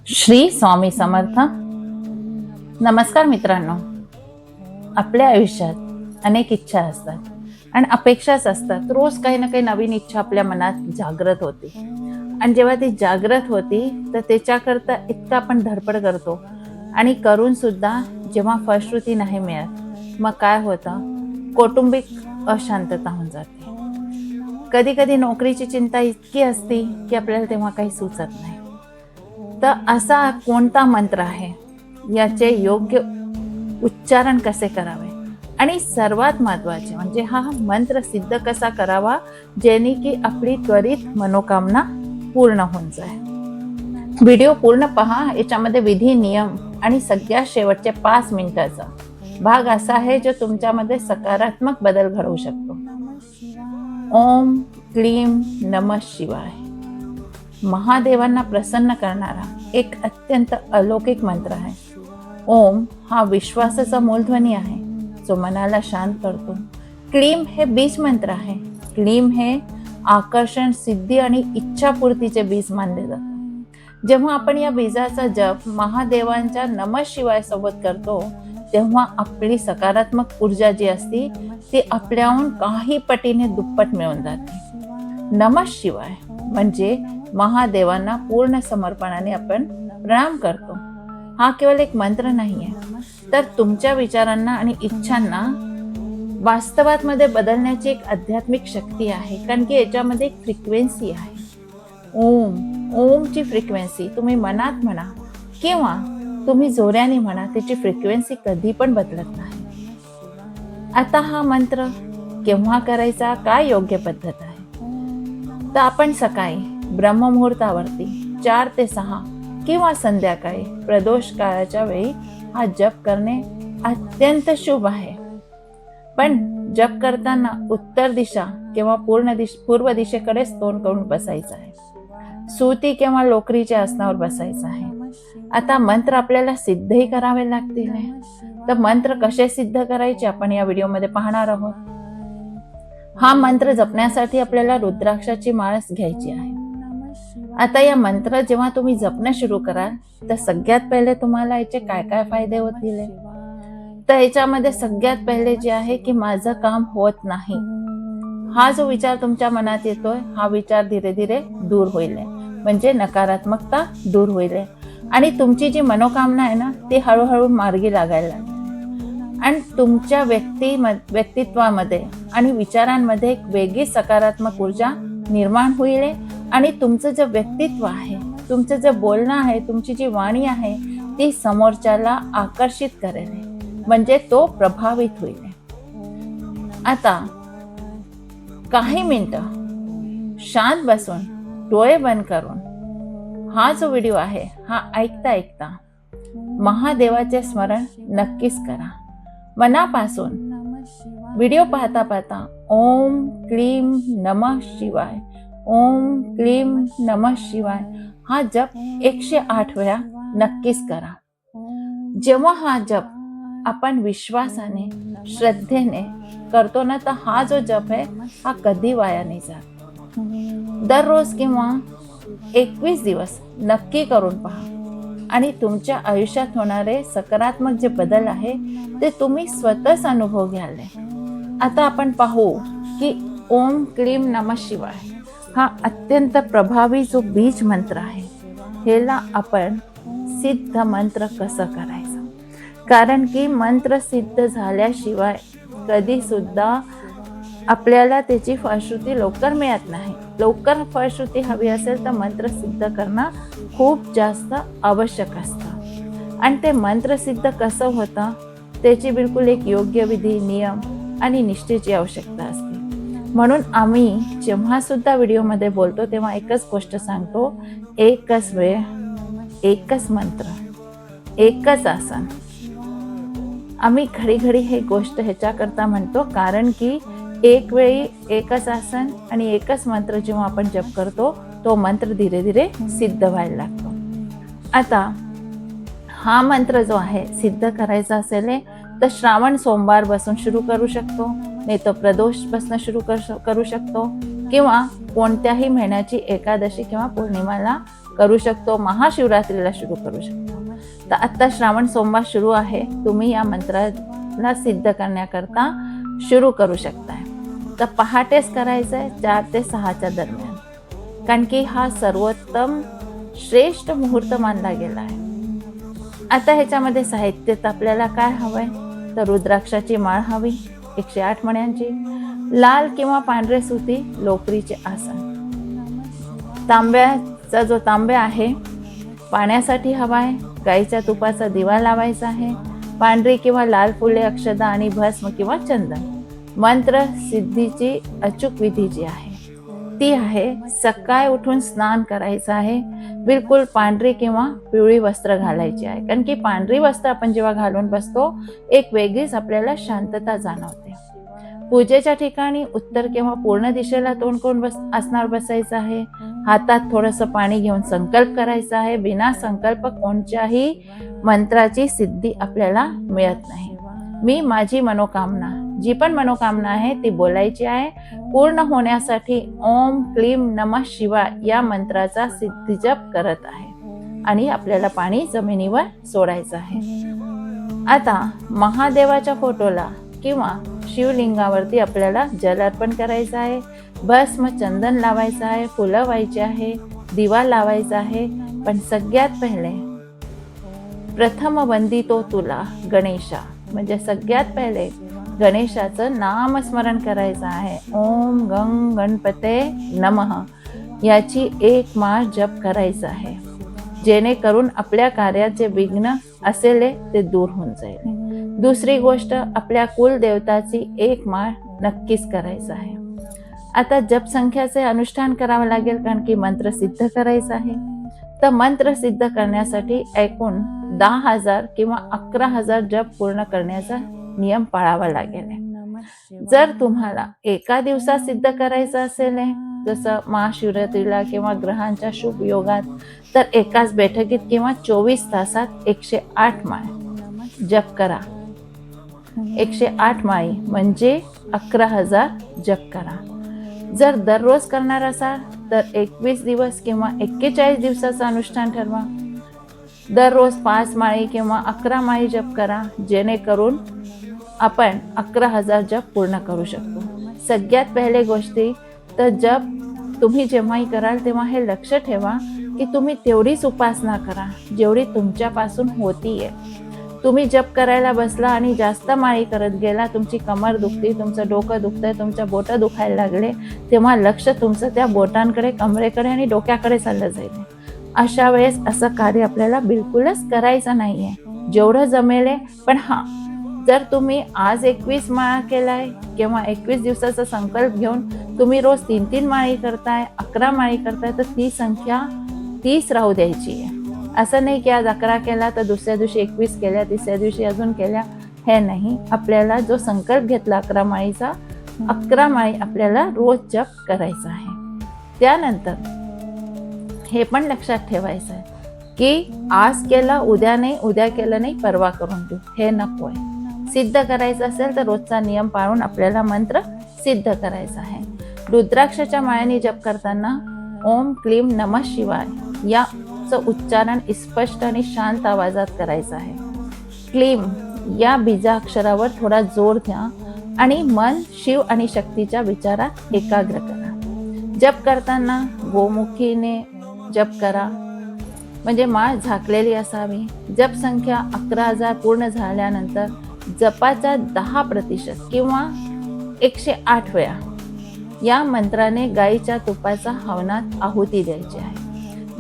श्री स्वामी समर्थ. नमस्कार मित्रांनो. आपल्या आयुष्यात अनेक इच्छा असतात आणि अपेक्षाच असतात. रोज काही ना काही नवीन इच्छा आपल्या मनात जागृत होती आणि जेव्हा ती जागृत होती तर त्याच्याकरता इतका आपण धडपड करतो आणि करून सुद्धा जेव्हा फलश्रुती नाही मिळत मग काय होतं, कौटुंबिक अशांतता होऊन जाते. कधी कधी नोकरीची चिंता इतकी असते की आपल्याला तेव्हा काही सुचत नाही. तर असा कोणता मंत्र आहे, याचे योग्य उच्चारण कसे करावे आणि सर्वात महत्त्वाचे म्हणजे हा मंत्र सिद्ध कसा करावा जेणे की आपली त्वरित मनोकामना पूर्ण होऊन जाईल. व्हिडिओ पूर्ण पहा. याच्यामध्ये विधी, नियम आणि सगळ्यात शेवटचे 5 मिनिटाचा भाग असा आहे जो तुमच्यामध्ये सकारात्मक बदल घडवू शकतो. ओम क्लीम नमः शिवाय महादेवांना प्रसन्न करणारा एक अत्यंत अलौकिक मंत्र आहे. ओम हा विश्वासाचा मूलध्वनी आहे जो मनाला शांत करतो. क्लीम हे बीज मंत्र आहे. क्लीम हे आकर्षण, सिद्धी आणि इच्छापूर्तीचे बीज मानले जाते. जेव्हा आपण या बीजाचा जप महादेवांच्या नमः शिवाय सोबत करतो तेव्हा आपली सकारात्मक ऊर्जा जी असते ती आपल्याहून काही पटीने दुप्पट मिळून जाते. नमः शिवाय म्हणजे महादेवांना पूर्ण समर्पणाने आपण प्रणाम करतो. हा केवळ एक मंत्र नाहीये, तर तुमच्या विचारांना आणि इच्छांना वास्तवात मध्ये बदलण्याची एक आध्यात्मिक शक्ती आहे. कारण की याच्यामध्ये एक फ्रिक्वेन्सी आहे. ओमची फ्रिक्वेन्सी तुम्ही मनात म्हणा किंवा तुम्ही जोऱ्याने म्हणा, त्याची फ्रिक्वेन्सी कधी पण बदलत नाही. आता हा मंत्र केव्हा करायचा, काय योग्य पद्धत आहे? तर आपण सकाळी ब्रह्ममुहूर्तावरती 4 ते 6 किंवा संध्याकाळी प्रदोष काळाच्या वेळी हा जप करणे अत्यंत शुभ आहे. पण जप करताना उत्तर दिशा किंवा पूर्व दिशेकडेच तोंड करून बसायचं आहे. सुती किंवा लोकरीच्या आसनावर बसायचं आहे. आता मंत्र आपल्याला सिद्धही करावे लागतील. तर मंत्र कसे सिद्ध करायचे आपण या व्हिडिओमध्ये पाहणार आहोत. हा मंत्र जपण्यासाठी आपल्याला रुद्राक्षाची माळच घ्यायची आहे. आता या मंत्र जेव्हा तुम्ही जपणं सुरू कराल तर सगळ्यात पहिले तुम्हाला याचे काय काय फायदे होतील. तर याच्यामध्ये सगळ्यात पहिले जे आहे की माझं काम होत नाही, हा जो विचार तुमच्या मनात येतोय हा विचार धीरे धीरे दूर होईल. म्हणजे नकारात्मकता दूर होईल आणि तुमची जी मनोकामना आहे ना ती हळूहळू मार्गी लागायला लागेल आणि तुमच्या व्यक्तित्वामध्ये आणि विचारांमध्ये एक वेगळी सकारात्मक ऊर्जा निर्माण होईल आणि तुमचं जे व्यक्तित्व आहे, तुमचं जे बोलणं आहे, तुमची जी वाणी आहे ती समोरच्याला आकर्षित करेल. म्हणजे तो प्रभावित होईल. आता काही मिनिटं शांत बसून डोळे बंद करून हा जो व्हिडिओ आहे हा ऐकता ऐकता महादेवाचे स्मरण नक्कीच करा. मनापासून व्हिडिओ पाहता पाहता ओम क्लीम नमः शिवाय, ओम क्लीम नमः शिवाय हा जप 108 वेळा नक्कीच करा. जेव्हा हा जप आपण विश्वासाने, श्रद्धेने करतो ना तर हा जो जप आहे हा कधी वाया नाही जात. दररोज किंवा 21 दिवस नक्की करून पहा आणि तुमच्या आयुष्यात होणारे सकारात्मक जे बदल आहे ते तुम्ही स्वतःच अनुभव घ्याल. आता आपण पाहू की ओम क्लीम नमः शिवाय हा अत्यंत प्रभावी जो बीज मंत्र आहे ह्याला आपण सिद्ध मंत्र कसं करायचं. कारण की मंत्र सिद्ध झाल्याशिवाय कधी सुद्धा आपल्याला त्याची फलश्रुती लवकर मिळत नाही. लवकर फलश्रुती हवी असेल तर मंत्र सिद्ध करणं खूप जास्त आवश्यक असतं आणि ते मंत्र सिद्ध कसं होतं त्याची बिलकुल एक योग्य विधी, नियम आणि निष्ठेची आवश्यकता असते. म्हणून आम्ही जेव्हा सुद्धा व्हिडिओमध्ये बोलतो तेव्हा एकच गोष्ट सांगतो, एकच वेळ, एकच मंत्र, एकच आसन. आम्ही घडी घडी हे गोष्ट ह्याच्याकरता म्हणतो कारण की एक वेळी एकच आसन आणि एकच मंत्र जेव्हा आपण जप करतो तो मंत्र धीरे धीरे सिद्ध व्हायला लागतो. आता हा मंत्र जो आहे सिद्ध करायचा असेल तर श्रावण सोमवार बसून सुरू करू शकतो, नाही तर प्रदोष बसणं सुरू करू शकतो किंवा कोणत्याही महिन्याची एकादशी किंवा पौर्णिमाला करू शकतो, महाशिवरात्रीला सुरू करू शकतो. तर आत्ता श्रावण सोमवार सुरू आहे, तुम्ही या मंत्राला सिद्ध करण्याकरता सुरू करू शकताय. तर पहाटेच करायचं आहे 4 ते 6च्या दरम्यान, कारण की हा सर्वोत्तम श्रेष्ठ मुहूर्त मानला गेला आहे. आता ह्याच्यामध्ये साहित्यात आपल्याला काय हवंय, तर रुद्राक्षाची माळ हवी 108 मण्यांची, लाल किंवा पांढरे सुती लोकरीचे आसन, तांब्याचा जो तांब्या आहे पाण्यासाठी हवा आहे, गाईच्या तुपाचा दिवा लावायचा आहे, पांढरी किंवा लाल फुले, अक्षता आणि भस्म किंवा चंदन. मंत्र सिद्धीची अचूक विधी जी आहे ती आहे सकाळी उठून स्नान करायचं आहे, बिलकुल पांढरी किंवा पिवळी वस्त्र घालायची आहे, कारण की पांढरी वस्त्र आपण जेव्हा घालून बसतो एक वेगळीच आपल्याला शांतता जाणवते. पूजेच्या ठिकाणी उत्तर किंवा पूर्ण दिशेला तोंड करून आसनावर बसायचं आहे. हातात थोडंसं पाणी घेऊन संकल्प करायचा आहे. बिना संकल्प कोणत्याही मंत्राची सिद्धी आपल्याला मिळत नाही. मी माझी मनोकामना, जी पण मनोकामना आहे ती बोलायची आहे. पूर्ण होण्यासाठी ओम क्लीम नमः शिवाय या मंत्राचा सिद्धिजप करत आहे आणि आपल्याला पाणी जमिनीवर सोडायचं आहे. आता महादेवाच्या फोटोला किंवा शिवलिंगावरती आपल्याला जल अर्पण करायचं आहे, भस्म चंदन लावायचं आहे, फुलं व्हायची आहे, दिवा लावायचा आहे. पण सगळ्यात पहिले प्रथम वंदितो तुला गणेशा, म्हणजे सगळ्यात पहिले गणेशाचं नामस्मरण करायचं आहे. ओम गंग गणपते नमः याची 1 माळ जप करायचं आहे, जेणेकरून आपल्या कार्यात जे विघ्न असेल ते दूर होऊन जाईल. दुसरी गोष्ट, आपल्या कुलदेवताची 1 माळ नक्कीच करायचं आहे. आता जप संख्याचे अनुष्ठान करावं लागेल, कारण की मंत्र सिद्ध करायचं आहे. तर मंत्र सिद्ध करण्यासाठी एकूण 10,000 किंवा 11,000 जप पूर्ण करण्याचा नियम पाळावा लागेल. जर तुम्हाला एका दिवसात सिद्ध करायचं असेल, जसं महाशिवरात्रीला किंवा ग्रहांच्या शुभ योगात, तर एकाच बैठकीत किंवा 24 तासात 108 माळ जप करा. 108 माळी म्हणजे 11,000 जप करा. जर दररोज करणार असाल तर 21 दिवस किंवा 41 दिवसाचं अनुष्ठान ठरवा. दररोज 5 माळी किंवा 11 माळी जप करा, जेणेकरून आपण 11,000 जप पूर्ण करू शकतो. सगळ्यात पहिले गोष्टी तर जप तुम्ही जेव्हाही कराल तेव्हा हे लक्ष ठेवा की तुम्ही तेवढीच उपासना करा जेवढी तुमच्यापासून होतीये. तुम्ही जप करायला बसला आणि जास्त माळी करत गेला, तुमची कमर दुखते, तुमचं डोकं दुखतंय, तुमच्या बोटं दुखायला लागले, तेव्हा लक्ष तुमचं त्या बोटांकडे, कमरेकडे आणि डोक्याकडे चाललं जाईल. अशा वेळेस असं कार्य आपल्याला बिलकुलच करायचं नाहीये, जेवढं जमेल. पण हां, जर तुम्ही आज 21 माळा केलाय किंवा 21 दिवसाचा संकल्प घेऊन तुम्ही रोज 3-3 माळी करताय, 11 माळी करताय, तर ती संख्या 30 राहू द्यायची आहे. असं नाही की आज 11 केला तर दुसऱ्या दिवशी 21 केल्या, तिसऱ्या दिवशी अजून केल्या, हे नाही. आपल्याला जो संकल्प घेतला 11 माळीचा, 11 माळी आपल्याला रोज जप करायचा आहे. त्यानंतर हे पण लक्षात ठेवायचं आहे की आज केलं उद्या नाही, उद्या केलं नाही परवा करून देऊ, हे नको आहे. सिद्ध करायचं असेल तर रोजचा नियम पाळून आपल्याला मंत्र सिद्ध करायचा आहे. रुद्राक्षाच्या माळेने जप करताना ओम क्लीम नमः शिवाय याचं उच्चारण स्पष्ट आणि शांत आवाजात करायचं आहे. क्लीम या बीजाक्षरावर थोडा जोर द्या आणि मन शिव आणि शक्तीच्या विचारात एकाग्र करा. जप करताना गोमुखीने जप करा, म्हणजे माळ झाकलेली असावी. जप संख्या 11,000 पूर्ण झाल्यानंतर जपाचा 10% किंवा 108 वेळा या मंत्राने गाईच्या तुपाचा हवनात आहुती द्यायची आहे.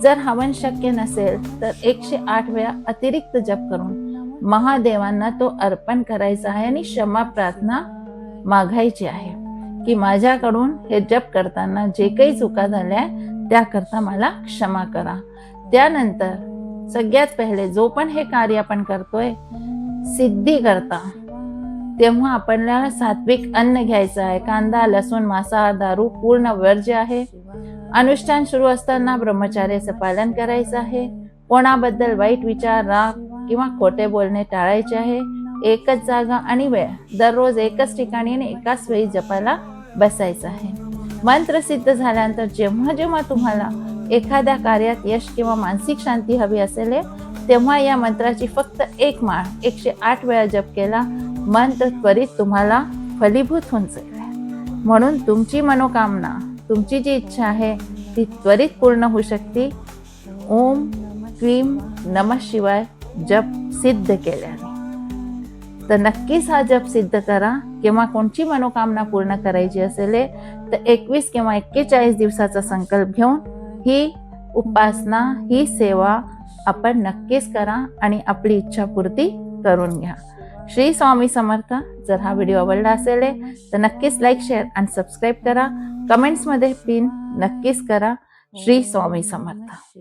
जर हवन शक्य नसेल तर 108 वेळा अतिरिक्त जप करून महादेवांना तो अर्पण करायचा आहे आणि क्षमा प्रार्थना मागायची आहे की माझ्याकडून हे जप करताना जे काही चुका झाल्या त्याकरता मला क्षमा करा. त्यानंतर सगळ्यात पहिले जो पण हे कार्य आपण करतोय सिद्धी करता, तेव्हा आपल्याला सात्विक अन्न घ्यायचं आहे. कांदा, लसूण, मांसाहार, दारू पूर्ण वर्ज्य आहे. अनुष्ठान सुरू असताना ब्रह्मचर्याचं पालन करायचं आहे. कोणाबद्दल वाईट विचार, राग किंवा खोटे बोलणे टाळायचे आहे. एकच जागा आणि वेळ, दररोज एकच ठिकाणी आणि एकाच वेळी जपायला बसायचं आहे. मंत्र सिद्ध झाल्यानंतर जेव्हा जेव्हा तुम्हाला एखाद्या कार्यात यश किंवा मानसिक शांती हवी असेल तेव्हा या मंत्राची फक्त एक माळ 108 वेळा जप केला, मंत्र त्वरित तुम्हाला फलीभूत होऊन जाईल. म्हणून तुमची मनोकामना, तुमची जी इच्छा आहे ती त्वरित पूर्ण होऊ शकते. ओम क्लीम नमः शिवाय जप सिद्ध केल्याने. तर नक्कीच हा जप सिद्ध करा. किंवा कोणची मनोकामना पूर्ण करायची असेल तर 21 किंवा 41 दिवसाचा संकल्प घेऊन ही उपासना, ही सेवा आपण नक्कीच करा आणि आपली इच्छापूर्ती करून घ्या. श्री स्वामी समर्थ. जर हा व्हिडिओ आवडला असेल तर नक्कीच लाईक, शेअर आणि सबस्क्राईब करा. कमेंट्समध्ये पिन नक्कीच करा. श्री स्वामी समर्थ.